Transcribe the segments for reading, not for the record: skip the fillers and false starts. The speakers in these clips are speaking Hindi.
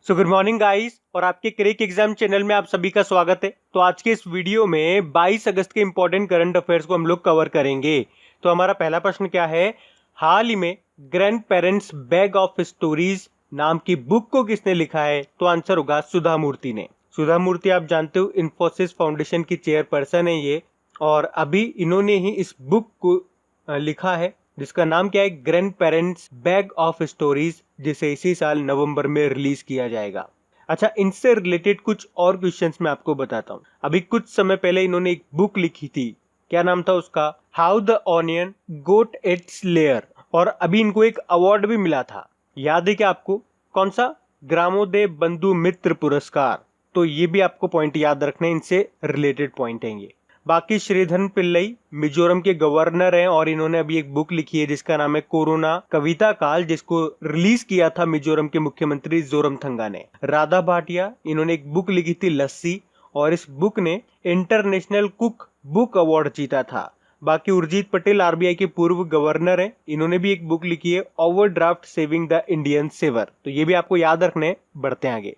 सो गुड मॉर्निंग गाइस और आपके क्रिक एग्जाम चैनल में आप सभी का स्वागत है। तो आज के इस वीडियो में 22 अगस्त के इंपॉर्टेंट करंट अफेयर्स को हम लोग कवर करेंगे। तो हमारा पहला प्रश्न क्या है, हाल ही में grand parents bag of stories नाम की बुक को किसने लिखा है? तो आंसर होगा सुधा मूर्ति ने। सुधा मूर्ति आप जानते हो इन्फोसिस फाउंडेशन की चेयरपर्सन है ये, और अभी इन्होंने ही इस बुक को लिखा है जिसका नाम क्या है, grand parents bag of stories, जिसे इसी साल नवंबर में रिलीज किया जाएगा। अच्छा, इनसे रिलेटेड कुछ और क्वेश्चंस मैं आपको बताता हूँ। अभी कुछ समय पहले इन्होंने एक बुक लिखी थी, क्या नाम था उसका, how the onion got its layer, और अभी इनको एक अवार्ड भी मिला था। याद है क्या आपको? कौन सा? ग्रामोदय बंधु मित्र पुरस्कार। तो ये भी आपको पॉइंट याद रखने, इनसे रिलेटेड पॉइंट हैं ये। बाकी श्रीधरन पिल्लई मिजोरम के गवर्नर हैं और इन्होंने अभी एक बुक लिखी है जिसका नाम है कोरोना कविता काल, जिसको रिलीज किया था मिजोरम के मुख्यमंत्री जोरमथंगा ने। राधा भाटिया, इन्होंने एक बुक लिखी थी लस्सी, और इस बुक ने इंटरनेशनल कुक बुक अवार्ड जीता था। बाकी उर्जित पटेल आरबीआई के पूर्व गवर्नर हैं, इन्होंने भी एक बुक लिखी है overdraft saving the Indian saver. तो ये भी आपको याद रखने। बढ़ते हैं आगे।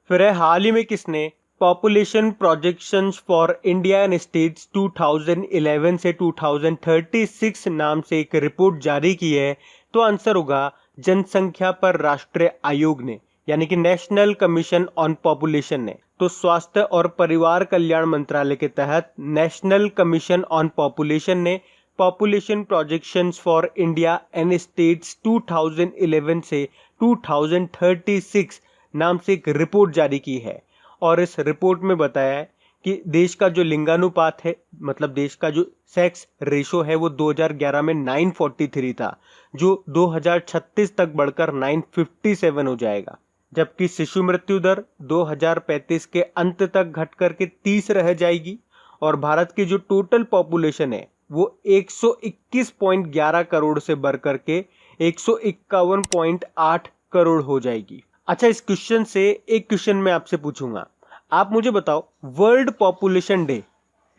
फिर है, हाल ही में किसने population projections for India and states 2011 से 2036 नाम से एक रिपोर्ट जारी की है? तो आंसर होगा जनसंख्या पर राष्ट्रीय आयोग ने, यानी कि नेशनल कमीशन ऑन पॉपुलेशन ने। तो स्वास्थ्य और परिवार कल्याण मंत्रालय के तहत नेशनल कमीशन ऑन पॉपुलेशन ने population projections for India and states 2011 से 2036 नाम से एक रिपोर्ट जारी की है, और इस रिपोर्ट में बताया है कि देश का जो लिंगानुपात है, मतलब देश का जो सेक्स रेशो है, वो 2011 में 943 था, जो 2036 तक बढ़कर 957 हो जाएगा। जबकि शिशु मृत्यु दर 2035 के अंत तक घट करके 30 रह जाएगी, और भारत की जो टोटल पॉपुलेशन है वो 121.11 करोड़ से बढ़ करके 151.8 करोड़ हो जाएगी। अच्छा, इस क्वेश्चन से एक क्वेश्चन मैं आपसे पूछूंगा, आप मुझे बताओ वर्ल्ड पॉपुलेशन डे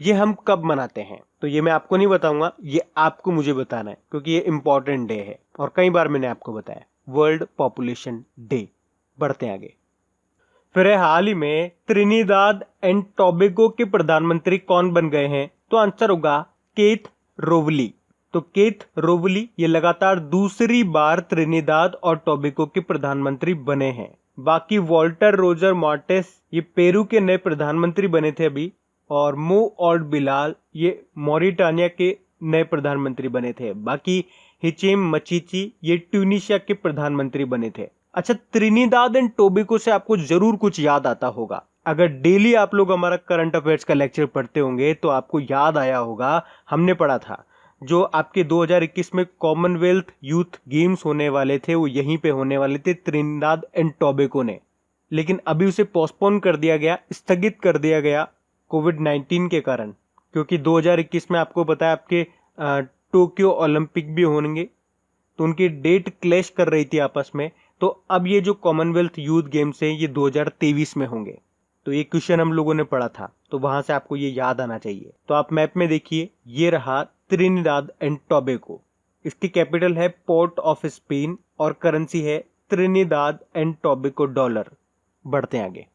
ये हम कब मनाते हैं? तो ये मैं आपको नहीं बताऊंगा, ये आपको मुझे बताना है, क्योंकि ये इंपॉर्टेंट डे है और कई बार मैंने आपको बताया वर्ल्ड पॉपुलेशन डे। बढ़ते हैं आगे। फिर है, हाल ही में त्रिनिदाद एंड टोबैगो के प्रधानमंत्री कौन बन गए हैं? तो आंसर होगा केथ रोवली। तो केथ रोवली ये लगातार दूसरी बार त्रिनिदाद और टोबैगो के प्रधानमंत्री बने हैं। बाकी वॉल्टर रोजर मार्टेस ये पेरू के नए प्रधानमंत्री बने थे अभी, और मो और बिलाल ये मॉरिटानिया के नए प्रधानमंत्री बने थे। बाकी हिचेम मचीची ये ट्यूनिशिया के प्रधानमंत्री बने थे। अच्छा, त्रिनिदाद एंड टोबैगो से आपको जरूर कुछ याद आता होगा। अगर डेली आप लोग हमारा करंट अफेयर्स का लेक्चर पढ़ते होंगे तो आपको याद आया होगा, हमने पढ़ा था जो आपके 2021 में कॉमनवेल्थ यूथ गेम्स होने वाले थे वो यहीं पे होने वाले थे त्रिनिदाद एंड टोबैगो ने, लेकिन अभी उसे पोस्टपोन कर दिया गया, स्थगित कर दिया गया कोविड-19 के कारण, क्योंकि 2021 में आपको पता है आपके टोक्यो ओलंपिक भी होंगे, तो उनकी डेट क्लैश कर रही थी आपस में। तो अब ये जो कॉमनवेल्थ यूथ गेम्स हैं ये 2023 में होंगे। तो ये क्वेश्चन हम लोगों ने पढ़ा था, तो वहां से आपको ये याद आना चाहिए। तो आप मैप में देखिए, ये रहा त्रिनिदाद एंड टोबैगो। इसकी कैपिटल है पोर्ट ऑफ स्पेन और करेंसी है त्रिनिदाद एंड टोबैगो डॉलर। बढ़ते हैं आगे।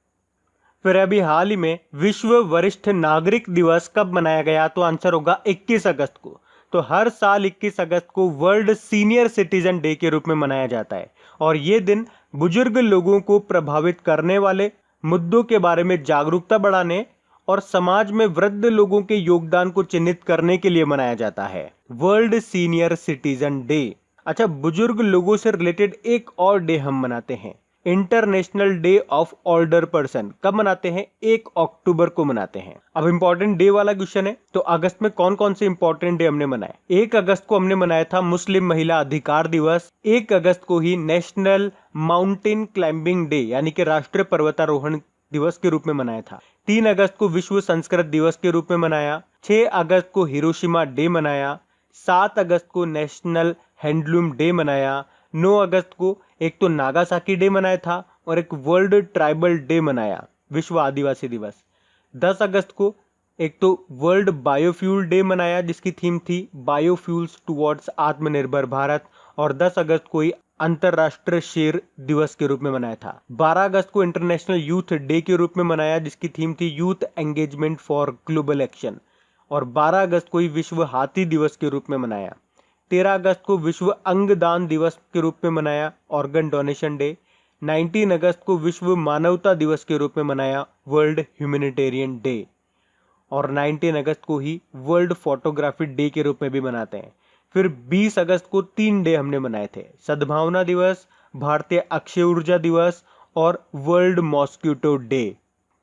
फिर अभी हाल ही में विश्व वरिष्ठ नागरिक दिवस कब मनाया गया? तो आंसर होगा 21 अगस्त को। तो हर साल 21 अगस्त को वर्ल्ड सीनियर सिटीजन डे के रूप में मनाया जाता है, और ये दिन बुजुर्ग लोगों को प्रभावित करने वाले मुद्दों के बारे में जागरूकता बढ़ाने और समाज में वृद्ध लोगों के योगदान को चिन्हित करने के लिए मनाया जाता है, वर्ल्ड सीनियर सिटीजन डे। अच्छा, बुजुर्ग लोगों से रिलेटेड एक और डे हम मनाते हैं, international day of older person. कब मनाते हैं? 1 अक्टूबर को मनाते हैं। अब इंपॉर्टेंट डे वाला क्वेश्चन है, तो अगस्त में कौन कौन से इंपॉर्टेंट डे हमने मनाए? 1 अगस्त को हमने मनाया था मुस्लिम महिला अधिकार दिवस। 1 अगस्त को ही नेशनल माउंटेन क्लाइंबिंग डे यानी कि राष्ट्रीय पर्वतारोहण दिवस के रूप में मनाया था। 3 अगस्त को विश्व संस्कृत दिवस के रूप में मनाया। 6 अगस्त को हिरोशिमा डे मनाया। 7 अगस्त को नेशनल हैंडलूम डे मनाया। 9 अगस्त को एक तो नागासाकी डे मनाया था और एक वर्ल्ड ट्राइबल डे मनाया, विश्व आदिवासी दिवस। 10 अगस्त को एक तो वर्ल्ड बायोफ्यूल डे मनाया जिसकी थीम थी बायोफ्यूल्स टुवर्ड्स आत्मनिर्भर भारत, और 10 अगस्त को ही अंतरराष्ट्रीय शेर दिवस के रूप में मनाया था। 12 अगस्त को इंटरनेशनल यूथ डे के रूप में मनाया, जिसकी थीम थी youth engagement for global action. और 12 अगस्त को ही विश्व हाथी दिवस के रूप में मनाया। 13 अगस्त को विश्व अंगदान दिवस के रूप में मनाया, ऑर्गन डोनेशन डे। 19 अगस्त को विश्व मानवता दिवस के रूप में मनाया, वर्ल्ड ह्यूमैनिटेरियन डे। और 19 अगस्त को ही वर्ल्ड फोटोग्राफी डे के रूप में भी मनाते हैं। फिर 20 अगस्त को 3 डे हमने मनाए थे, सद्भावना दिवस, भारतीय अक्षय ऊर्जा दिवस और वर्ल्ड मॉस्किटो डे।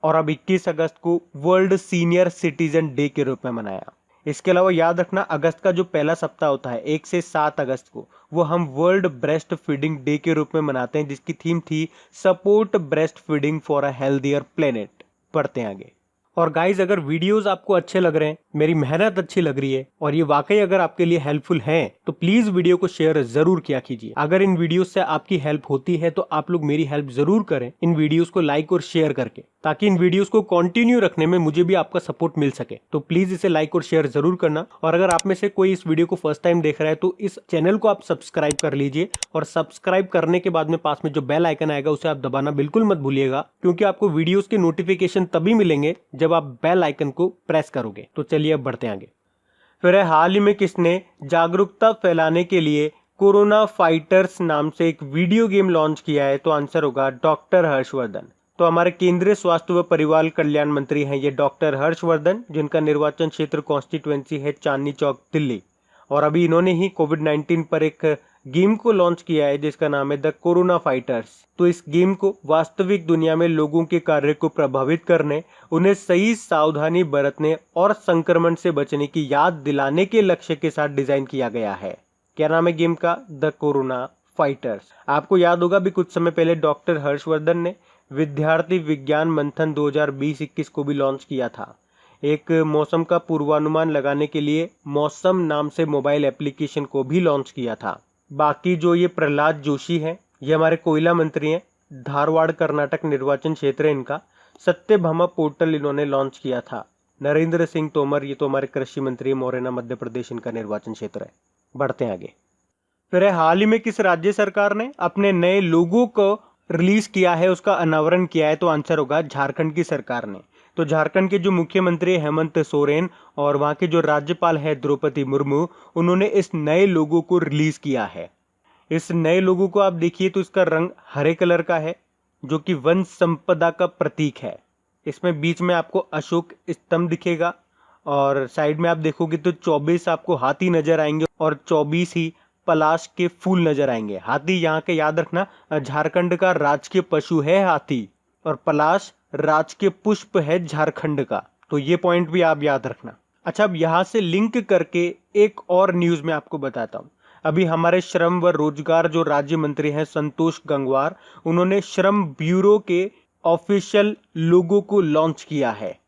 और अब 21 अगस्त को वर्ल्ड सीनियर सिटीजन डे के रूप में मनाया। इसके अलावा याद रखना, अगस्त का जो पहला सप्ताह होता है 1 से 7 अगस्त को, वो हम वर्ल्ड ब्रेस्ट फीडिंग डे के रूप में मनाते हैं, जिसकी थीम थी support breast feeding for a healthier planet. पढ़ते हैं आगे। और गाइज, अगर वीडियोस आपको अच्छे लग रहे हैं, मेरी मेहनत अच्छी लग रही है और ये वाकई अगर आपके लिए हेल्पफुल है, तो प्लीज वीडियो को शेयर जरूर किया कीजिए। अगर इन वीडियोस से आपकी हेल्प होती है तो आप लोग मेरी हेल्प जरूर करें इन वीडियोस को लाइक और शेयर करके, ताकि इन वीडियोस को कंटिन्यू रखने में मुझे भी आपका सपोर्ट मिल सके। तो प्लीज इसे लाइक और शेयर जरूर करना। और अगर आप में से कोई इस वीडियो को फर्स्ट टाइम देख रहा है तो इस चैनल को आप सब्सक्राइब कर लीजिए, और सब्सक्राइब करने के बाद में पास में जो बेल आइकन आएगा उसे आप दबाना बिल्कुल मत भूलिएगा, क्योंकि आपको वीडियोस के नोटिफिकेशन तभी मिलेंगे जब आप बेल आइकन को प्रेस करोगे। तो चलिए अब बढ़ते हैं आगे। फिर हाल ही में किसने जागरूकता फैलाने के लिए कोरोना फाइटर्स नाम से एक वीडियो गेम लॉन्च किया है? तो आंसर होगा डॉक्टर हर्षवर्धन। तो हमारे केंद्रीय स्वास्थ्य व परिवार कल्याण मंत्री हैं ये डॉक्टर हर्षवर्धन, जिनका निर्वाचन क्षेत्र कॉन्स्टिट्यूएंसी है चांदनी चौक, दिल्ली। और अभी इन्होंने ही कोविड-19 पर एक गेम को लॉन्च किया है जिसका नाम है द कोरोना फाइटर्स। तो इस गेम को वास्तविक दुनिया में लोगों के कार्य को प्रभावित करने, उन्हें सही सावधानी बरतने और संक्रमण से बचने की याद दिलाने के लक्ष्य के साथ डिजाइन किया गया है। क्या नाम है गेम का? The corona fighters. आपको याद होगा भी कुछ समय पहले डॉक्टर हर्षवर्धन ने विद्यार्थी विज्ञान मंथन 2020-21 को भी लॉन्च किया था। एक मौसम का पूर्वानुमान लगाने के लिए मौसम नाम से मोबाइल एप्लीकेशन को भी लॉन्च किया था। बाकी जो ये प्रहलाद जोशी हैं, ये हमारे कोयला मंत्री हैं, धारवाड़ कर्नाटक निर्वाचन क्षेत्र है इनका। सत्यभामा पोर्टल इन्होंने लॉन्च किया था। नरेंद्र सिंह तोमर, ये तो हमारे कृषि मंत्री, मोरेना मध्य प्रदेश इनका निर्वाचन क्षेत्र है। बढ़ते हैं आगे। फिर हाल ही में किस राज्य सरकार ने अपने नए लोगो को रिलीज किया है, उसका अनावरण किया है? तो आंसर होगा झारखंड की सरकार ने। तो झारखंड के जो मुख्यमंत्री हेमंत सोरेन और वहां के जो राज्यपाल है द्रौपदी मुर्मू, उन्होंने इस नए लोगो को रिलीज किया है। इस नए लोगो को आप देखिए तो इसका रंग हरे कलर का है, जो कि वन संपदा का प्रतीक है। इसमें बीच में आपको अशोक स्तंभ दिखेगा और साइड में आप देखोगे तो 24 आपको हाथी नजर आएंगे और 24 ही पलाश के फूल नजर आएंगे। हाथी यहाँ के याद रखना, झारखंड का राजकीय पशु है हाथी, और पलाश राजकीय पुष्प है झारखंड का। तो ये पॉइंट भी आप याद रखना। अच्छा, अब यहां से लिंक करके एक और न्यूज में आपको बताता हूं। अभी हमारे श्रम व रोजगार जो राज्य मंत्री हैं संतोष गंगवार, उन्होंने श्रम ब्यूरो के ऑफिशियल लोगो को लॉन्च किया है।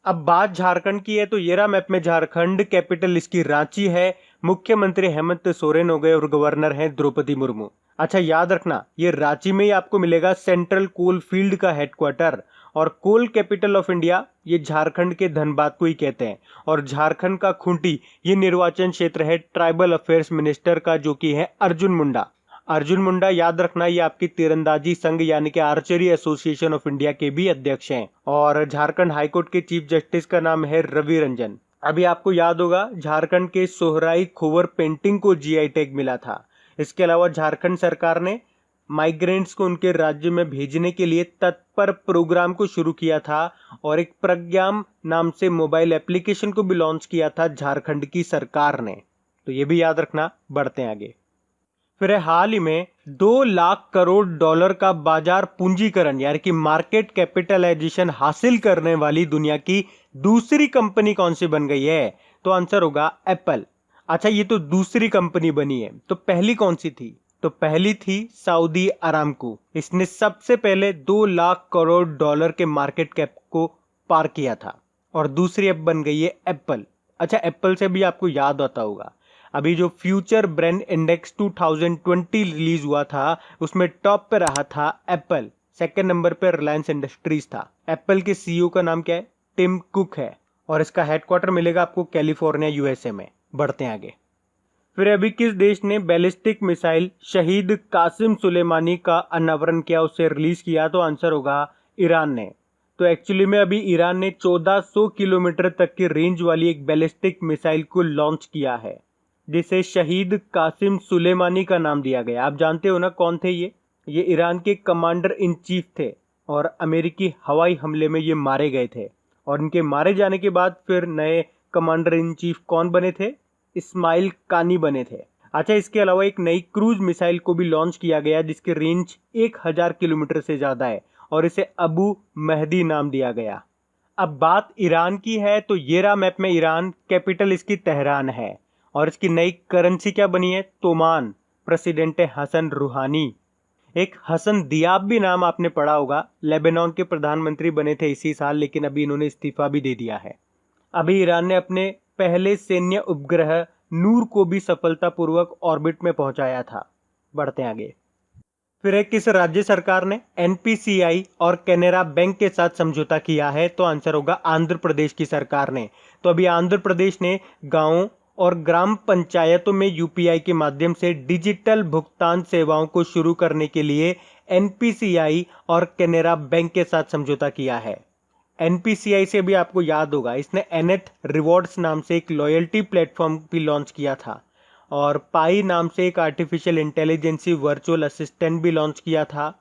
अब बात झारखंड की है तो ये रहा मैप में झारखंड, कैपिटल इसकी रांची है, मुख्यमंत्री हेमंत सोरेन हो गए और गवर्नर हैं द्रौपदी मुर्मू। अच्छा, याद रखना ये रांची में ही आपको मिलेगा सेंट्रल कोल फील्ड का हेडक्वार्टर, और कोल कैपिटल ऑफ इंडिया ये झारखंड के धनबाद को ही कहते हैं। और झारखंड का खूंटी ये निर्वाचन क्षेत्र है ट्राइबल अफेयर्स मिनिस्टर का, जो कि है अर्जुन मुंडा। अर्जुन मुंडा याद रखना ये आपकी तीरंदाजी संघ यानी कि आर्चरी एसोसिएशन ऑफ इंडिया के भी अध्यक्ष हैं। और झारखंड हाईकोर्ट के चीफ जस्टिस का नाम है रवि रंजन। अभी आपको याद होगा झारखंड के सोहराई खोवर पेंटिंग को जीआई टैग मिला था। इसके अलावा झारखंड सरकार ने माइग्रेंट्स को उनके राज्य में भेजने के लिए तत्पर प्रोग्राम को शुरू किया था और एक प्रज्ञाम नाम से मोबाइल एप्लीकेशन को भी लॉन्च किया था झारखंड की सरकार ने। तो ये भी याद रखना। बढ़ते हैं आगे। फिर हाल ही में 2 लाख करोड़ डॉलर का बाजार पूंजीकरण यानी कि मार्केट कैपिटलाइजेशन हासिल करने वाली दुनिया की दूसरी कंपनी कौन सी बन गई है? तो आंसर होगा एप्पल। अच्छा, ये तो दूसरी कंपनी बनी है, तो पहली कौन सी थी? तो पहली थी सऊदी अरामको। इसने सबसे पहले 2 लाख करोड़ डॉलर के मार्केट कैप को पार किया था। और दूसरी अब बन गई है एप्पल। अच्छा, एप्पल से भी आपको याद आता होगा अभी जो फ्यूचर ब्रांड इंडेक्स 2020 रिलीज हुआ था, उसमें टॉप पे रहा था एप्पल। सेकंड नंबर पे रिलायंस इंडस्ट्रीज था। एप्पल के सीईओ का नाम क्या है? टिम कुक है। और इसका हेडक्वार्टर मिलेगा आपको कैलिफोर्निया यूएसए में। बढ़ते हैं आगे। फिर अभी किस देश ने बैलिस्टिक मिसाइल शहीद कासिम सुलेमानी का अनावरण किया, उसे रिलीज किया? तो आंसर होगा ईरान ने। तो एक्चुअली में अभी ईरान ने 1400 किलोमीटर तक की रेंज वाली एक बैलिस्टिक मिसाइल को लॉन्च किया है, जिसे शहीद कासिम सुलेमानी का नाम दिया गया। आप जानते हो ना कौन थे ये ईरान के कमांडर इन चीफ थे और अमेरिकी हवाई हमले में ये मारे गए थे। और इनके मारे जाने के बाद फिर नए कमांडर इन चीफ कौन बने थे? इस्माइल कानी बने थे। अच्छा, इसके अलावा एक नई क्रूज मिसाइल को भी लॉन्च किया गया जिसकी रेंज 1000 किलोमीटर से ज़्यादा है और इसे अबू मेहदी नाम दिया गया। अब बात ईरान की है तो ये रहा मैप में ईरान, कैपिटल इसकी तेहरान है और इसकी नई करेंसी क्या बनी है? तोमान। प्रेसिडेंट है हसन रूहानी। एक हसन दियाब भी नाम आपने पढ़ा होगा, लेबनान के प्रधानमंत्री बने थे इसी साल, लेकिन अभी इन्होंने इस्तीफा भी दे दिया है। अभी ईरान ने अपने पहले सैन्य उपग्रह नूर को भी सफलतापूर्वक ऑर्बिट में पहुंचाया था। बढ़ते हैं आगे। फिर है किस राज्य सरकार ने एनपीसीआई और कैनरा बैंक के साथ समझौता किया है? तो आंसर होगा आंध्र प्रदेश की सरकार ने। तो अभी आंध्र प्रदेश ने गांवों और ग्राम पंचायतों में यूपीआई के माध्यम से डिजिटल भुगतान सेवाओं को शुरू करने के लिए एनपीसीआई और कैनरा बैंक के साथ समझौता किया है। एनपीसीआई से भी आपको याद होगा, इसने एनेट रिवॉर्ड्स नाम से एक लॉयल्टी प्लेटफॉर्म भी लॉन्च किया था और पाई नाम से एक आर्टिफिशियल इंटेलिजेंसी वर्चुअल असिस्टेंट भी लॉन्च किया था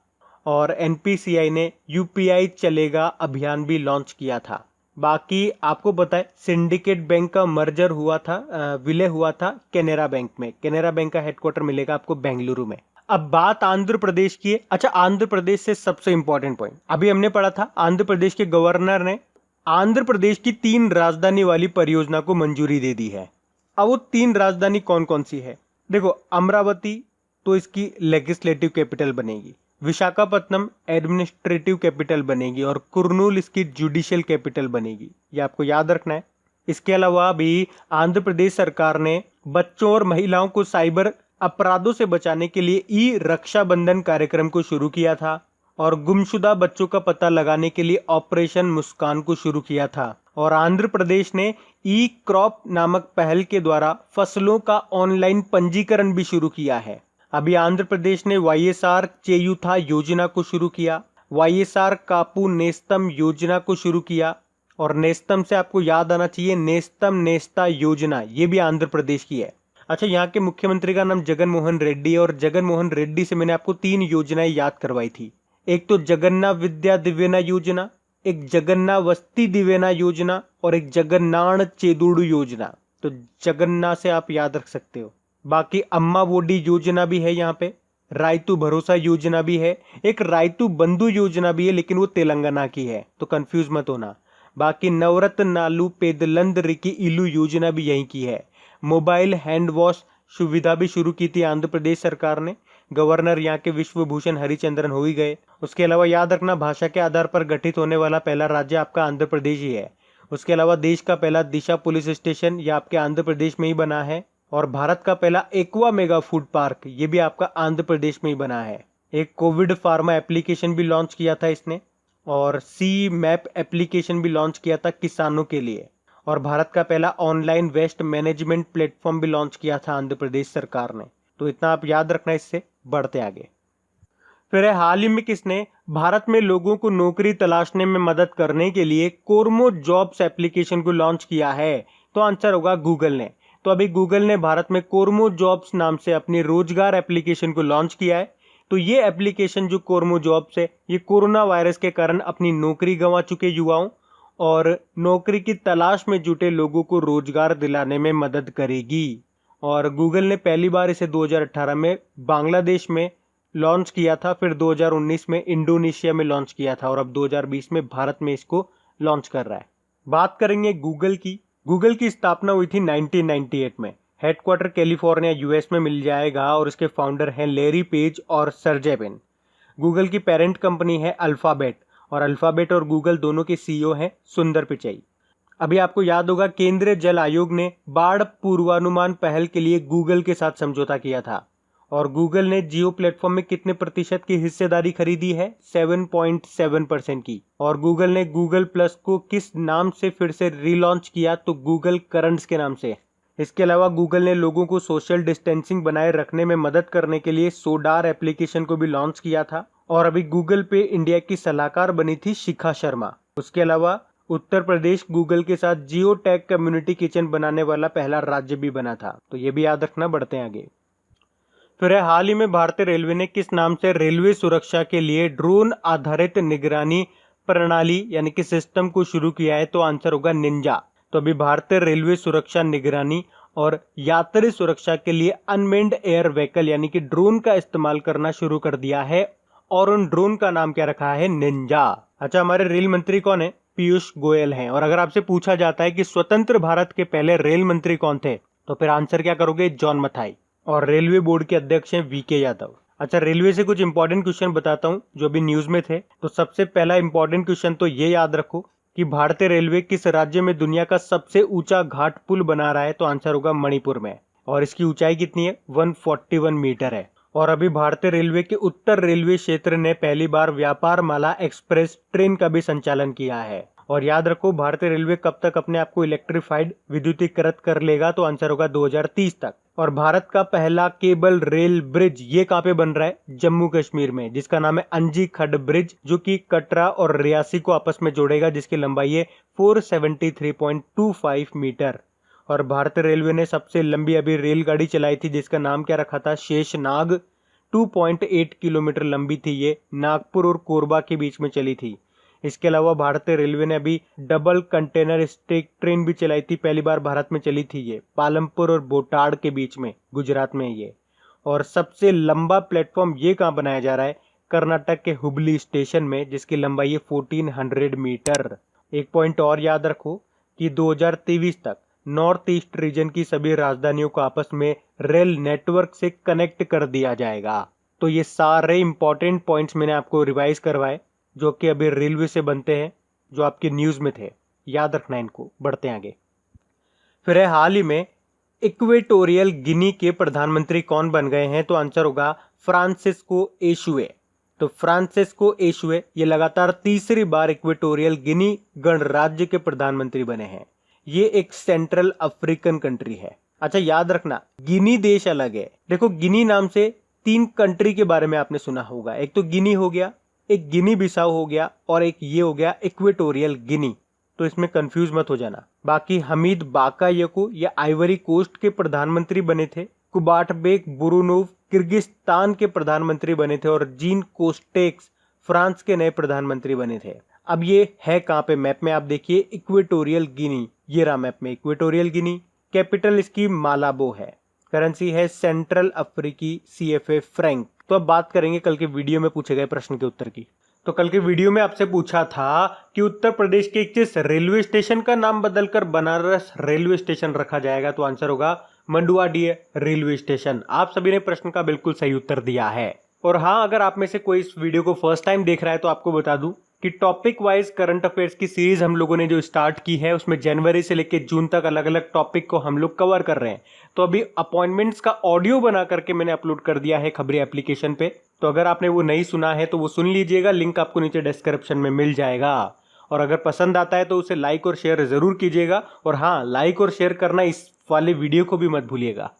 और एनपीसीआई ने यूपीआई चलेगा अभियान भी लॉन्च किया था। बाकी आपको पता है सिंडिकेट बैंक का मर्जर हुआ था, विलय हुआ था कैनरा बैंक में। कैनरा बैंक का हेडक्वार्टर मिलेगा आपको बेंगलुरु में। अब बात आंध्र प्रदेश की है। अच्छा, आंध्र प्रदेश से सबसे इंपॉर्टेंट पॉइंट अभी हमने पढ़ा था, आंध्र प्रदेश के गवर्नर ने आंध्र प्रदेश की 3 राजधानी वाली परियोजना को मंजूरी दे दी है। अब वो 3 राजधानी कौन कौन सी है? देखो, अमरावती तो इसकी लेजिस्लेटिव कैपिटल बनेगी, विशाखापट्टनम एडमिनिस्ट्रेटिव कैपिटल बनेगी और कुर्नूल इसकी जुडिशियल कैपिटल बनेगी। ये आपको याद रखना है। इसके अलावा भी आंध्र प्रदेश सरकार ने बच्चों और महिलाओं को साइबर अपराधों से बचाने के लिए ई रक्षाबंधन कार्यक्रम को शुरू किया था और गुमशुदा बच्चों का पता लगाने के लिए ऑपरेशन मुस्कान को शुरू किया था। और आंध्र प्रदेश ने ई क्रॉप नामक पहल के द्वारा फसलों का ऑनलाइन पंजीकरण भी शुरू किया है। अभी आंध्र प्रदेश ने वाईएसआर चेयुथा योजना को शुरू किया, वाईएसआर कापू नेस्तम योजना को शुरू किया और नेस्तम से आपको याद आना चाहिए नेस्तम नेस्ता योजना, ये भी आंध्र प्रदेश की है। अच्छा, यहाँ के मुख्यमंत्री का नाम जगन मोहन रेड्डी है और जगन मोहन रेड्डी से मैंने आपको 3 योजनाएं याद करवाई थी। एक तो जगन्ना विद्या दिव्यना योजना, एक जगन्ना वस्ती दिव्यना योजना और एक जगन्नान चेदुड़ू योजना। तो जगन्ना से आप याद रख सकते हो। बाकी अम्मा वोडी योजना भी है यहाँ पे, रायतु भरोसा योजना भी है, एक रायतु बंधु योजना भी है लेकिन वो तेलंगाना की है, तो कंफ्यूज मत होना। बाकी नवरत्न नालू पेदलंद रिकी इलू योजना भी यहीं की है। मोबाइल हैंड वॉश सुविधा भी शुरू की थी आंध्र प्रदेश सरकार ने। गवर्नर यहाँ के विश्वभूषण हरिचंद्रन हो ही गए। उसके अलावा याद रखना, भाषा के आधार पर गठित होने वाला पहला राज्य आपका आंध्र प्रदेश ही है। उसके अलावा देश का पहला दिशा पुलिस स्टेशन ये आपके आंध्र प्रदेश में ही बना है और भारत का पहला एक्वा मेगा फूड पार्क ये भी आपका आंध्र प्रदेश में ही बना है। एक कोविड फार्मा एप्लीकेशन भी लॉन्च किया था इसने और सी मैप एप्लीकेशन भी लॉन्च किया था किसानों के लिए और भारत का पहला ऑनलाइन वेस्ट मैनेजमेंट प्लेटफॉर्म भी लॉन्च किया था आंध्र प्रदेश सरकार ने। तो इतना आप याद रखना। इससे बढ़ते आगे। फिर है हाल ही में किसने भारत में लोगों को नौकरी तलाशने में मदद करने के लिए कोरमो जॉब्स एप्लीकेशन को लॉन्च किया है? तो आंसर होगा गूगल ने। तो अभी गूगल ने भारत में कोरमो जॉब्स नाम से अपनी रोजगार एप्लीकेशन को लॉन्च किया है। तो ये एप्लीकेशन जो कोरमो जॉब्स है ये कोरोना वायरस के कारण अपनी नौकरी गंवा चुके युवाओं और नौकरी की तलाश में जुटे लोगों को रोजगार दिलाने में मदद करेगी। और गूगल ने पहली बार इसे 2018 में बांग्लादेश में लॉन्च किया था, फिर 2019 में इंडोनेशिया में लॉन्च किया था और अब 2020 में भारत में इसको लॉन्च कर रहा है। बात करेंगे गूगल की। गूगल की स्थापना हुई थी 1998 में। हेडक्वार्टर कैलिफोर्निया यूएस में मिल जाएगा और इसके फाउंडर हैं लेरी पेज और सर्जे ब्रिन। गूगल की पेरेंट कंपनी है अल्फाबेट और अल्फाबेट और गूगल दोनों के सीईओ हैं सुंदर पिचाई। अभी आपको याद होगा केंद्रीय जल आयोग ने बाढ़ पूर्वानुमान पहल के लिए गूगल के साथ समझौता किया था और गूगल ने जियो प्लेटफॉर्म में कितने प्रतिशत की हिस्सेदारी खरीदी है? 7.7% की। और गूगल ने गूगल प्लस को किस नाम से फिर से रीलॉन्च किया? तो गूगल करंट्स के नाम से। इसके अलावा गूगल ने लोगों को सोशल डिस्टेंसिंग बनाए रखने में मदद करने के लिए सोडार एप्लीकेशन को भी लॉन्च किया था। और अभी गूगल पे इंडिया की सलाहकार बनी थी शिखा शर्मा। उसके अलावा उत्तर प्रदेश गूगल के साथ जियो टैग कम्युनिटी किचन बनाने वाला पहला राज्य भी बना था, तो ये भी याद रखना। बढ़ते हैं आगे। फिर हाल ही में भारतीय रेलवे ने किस नाम से रेलवे सुरक्षा के लिए ड्रोन आधारित निगरानी प्रणाली यानी कि सिस्टम को शुरू किया है? तो आंसर होगा निंजा। तो अभी भारतीय रेलवे सुरक्षा निगरानी और यात्री सुरक्षा के लिए अनमेन्ड एयर व्हीकल यानी कि ड्रोन का इस्तेमाल करना शुरू कर दिया है और उन ड्रोन का नाम क्या रखा है? निंजा। अच्छा, हमारे रेल मंत्री कौन है? पीयूष गोयल हैं। और अगर आपसे पूछा जाता है कि स्वतंत्र भारत के पहले रेल मंत्री कौन थे, तो फिर आंसर क्या करोगे? जॉन मथाई। और रेलवे बोर्ड के अध्यक्ष हैं वीके यादव। अच्छा, रेलवे से कुछ इंपॉर्टेंट क्वेश्चन बताता हूं जो भी न्यूज में थे। तो सबसे पहला इंपॉर्टेंट क्वेश्चन तो ये याद रखो कि भारतीय रेलवे किस राज्य में दुनिया का सबसे ऊंचा घाट पुल बना रहा है? तो आंसर होगा मणिपुर में। और इसकी ऊंचाई कितनी है? 141 मीटर है। और अभी भारतीय रेलवे के उत्तर रेलवे क्षेत्र ने पहली बार व्यापार माला एक्सप्रेस ट्रेन का भी संचालन किया है। और याद रखो, भारतीय रेलवे कब तक अपने आप को इलेक्ट्रिफाइड विद्युतीकृत कर लेगा? तो आंसर होगा 2030 तक। और भारत का पहला केबल रेल ब्रिज ये कहाँ पे बन रहा है? जम्मू कश्मीर में, जिसका नाम है अंजी खड ब्रिज, जो कि कटरा और रियासी को आपस में जोड़ेगा, जिसकी लंबाई है 473.25 मीटर। और भारतीय रेलवे ने सबसे लंबी अभी रेलगाड़ी चलाई थी जिसका नाम क्या रखा था? शेषनाग। 2.8 किलोमीटर लंबी थी ये, नागपुर और कोरबा के बीच में चली थी। इसके अलावा भारतीय रेलवे ने अभी डबल कंटेनर स्टेक ट्रेन भी चलाई थी, पहली बार भारत में चली थी ये, पालमपुर और बोटाड के बीच में, गुजरात में ये। और सबसे लंबा प्लेटफॉर्म ये कहाँ बनाया जा रहा है? कर्नाटक के हुबली स्टेशन में, जिसकी लंबाई है 1400 मीटर। एक पॉइंट और याद रखो कि 2023 तक नॉर्थ ईस्ट रीजन की सभी राजधानियों को आपस में रेल नेटवर्क से कनेक्ट कर दिया जाएगा। तो ये सारे इंपॉर्टेंट पॉइंट्स मैंने आपको रिवाइज करवाए जो कि अभी रेलवे से बनते हैं, जो आपके न्यूज में थे, याद रखना इनको। बढ़ते हैं आगे। फिर है हाल ही में इक्वेटोरियल गिनी के प्रधानमंत्री कौन बन गए हैं? तो आंसर होगा फ्रांसिस्को एशुए। तो फ्रांसिस्को एशुए ये लगातार तीसरी बार इक्वेटोरियल गिनी गणराज्य के प्रधानमंत्री बने हैं। ये एक सेंट्रल अफ्रीकन कंट्री है। अच्छा, याद रखना, गिनी देश अलग है। देखो, गिनी नाम से 3 कंट्री के बारे में आपने सुना होगा। एक तो गिनी हो गया, एक गिनी बिसाऊ हो गया, और एक ये हो गया इक्वेटोरियल गिनी। तो इसमें कंफ्यूज मत हो जाना। बाकी हमीद बाकायको ये आइवरी कोस्ट के प्रधानमंत्री बने थे। कुबाटबेक बुरुनोव किर्गिस्तान के प्रधानमंत्री बने थे। और जीन कोस्टेक्स फ्रांस के नए प्रधानमंत्री बने थे। अब ये है कहाँ पे? मैप में आप देखिए, इक्वेटोरियल गिनी, ये रहा मैप में इक्वेटोरियल गिनी। कैपिटल इसकी मालाबो है। करेंसी है सेंट्रल अफ्रीकी CFA फ्रैंक। तो अब बात करेंगे कल के वीडियो में पूछे गए प्रश्न के उत्तर की। तो कल के वीडियो में आपसे पूछा था कि उत्तर प्रदेश के किस रेलवे स्टेशन का नाम बदलकर बनारस रेलवे स्टेशन रखा जाएगा? तो आंसर होगा मंडुआडीह रेलवे स्टेशन। आप सभी ने प्रश्न का बिल्कुल सही उत्तर दिया है। और हाँ, अगर आप में से कोई इस वीडियो को फर्स्ट टाइम देख रहा है तो आपको बता दूं कि टॉपिक वाइज करंट अफेयर्स की सीरीज हम लोगों ने जो स्टार्ट की है, उसमें जनवरी से लेकर जून तक अलग अलग टॉपिक को हम लोग कवर कर रहे हैं। तो अभी अपॉइंटमेंट्स का ऑडियो बना करके मैंने अपलोड कर दिया है खबरी एप्लीकेशन पे। तो अगर आपने वो नहीं सुना है तो वो सुन लीजिएगा, लिंक आपको नीचे डिस्क्रिप्शन में मिल जाएगा। और अगर पसंद आता है तो उसे लाइक और शेयर जरूर कीजिएगा। और हाँ, लाइक और शेयर करना इस वाले वीडियो को भी मत भूलिएगा।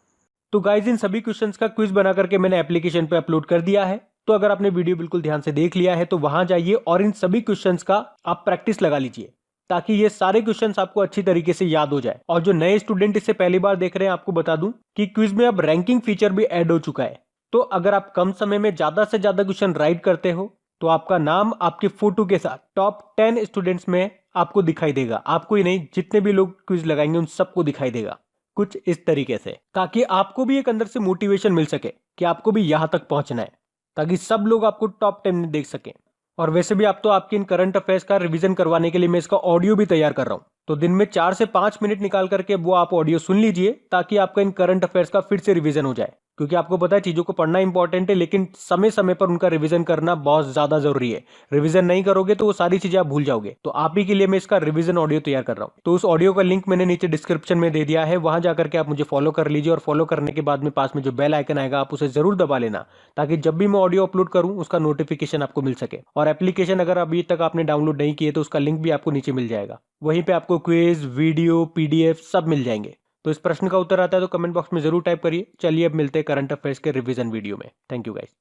तो गाइज, इन सभी क्वेश्चंस का क्विज बना करके मैंने एप्लीकेशन पे अपलोड कर दिया है। तो अगर आपने वीडियो बिल्कुल ध्यान से देख लिया है तो वहां जाइए और इन सभी क्वेश्चंस का आप प्रैक्टिस लगा लीजिए, ताकि ये सारे क्वेश्चंस आपको अच्छी तरीके से याद हो जाए। और जो नए स्टूडेंट इसे पहली बार देख रहे हैं, आपको बता दूं कि क्विज में अब रैंकिंग फीचर भी ऐड हो चुका है। तो अगर आप कम समय में ज्यादा से ज्यादा क्वेश्चन राइट करते हो तो आपका नाम आपके फोटो के साथ टॉप 10 स्टूडेंट्स में आपको दिखाई देगा। आपको ही नहीं, जितने भी लोग क्विज लगाएंगे उन सबको दिखाई देगा कुछ इस तरीके से, ताकि आपको भी एक अंदर से मोटिवेशन मिल सके कि आपको भी यहां तक पहुंचना है, ताकि सब लोग आपको टॉप 10 में देख सकें। और वैसे भी आप तो आपके इन करंट अफेयर्स का रिवीजन करवाने के लिए मैं इसका ऑडियो भी तैयार कर रहा हूं। तो दिन में 4 से 5 मिनट निकाल करके वो आप ऑडियो सुन लीजिए, ताकि आपका इन करंट अफेयर्स का फिर से रिवीजन हो जाए। क्योंकि आपको पता है चीजों को पढ़ना इंपॉर्टेंट है, लेकिन समय समय पर उनका रिवीजन करना बहुत ज्यादा जरूरी है। रिवीजन नहीं करोगे तो वो सारी चीजें आप भूल जाओगे। तो आप ही के लिए मैं इसका रिवीजन ऑडियो तैयार कर रहा हूँ। तो उस ऑडियो का लिंक मैंने नीचे डिस्क्रिप्शन में दे दिया है, वहां जाकर के आप मुझे फॉलो कर लीजिए। और फॉलो करने के बाद में पास में जो बेल आइकन आएगा आप उसे जरूर दबा लेना, ताकि जब भी मैं ऑडियो अपलोड करूं उसका नोटिफिकेशन आपको मिल सके। और एप्लीकेशन अगर अभी तक आपने डाउनलोड नहीं किए तो उसका लिंक भी आपको नीचे मिल जाएगा। वहीं पे आपको क्विज, वीडियो, PDF सब मिल जाएंगे। तो इस प्रश्न का उत्तर आता है तो कमेंट बॉक्स में जरूर टाइप करिए। चलिए अब मिलते हैं करंट अफेयर्स के रिवीजन वीडियो में। Thank you guys.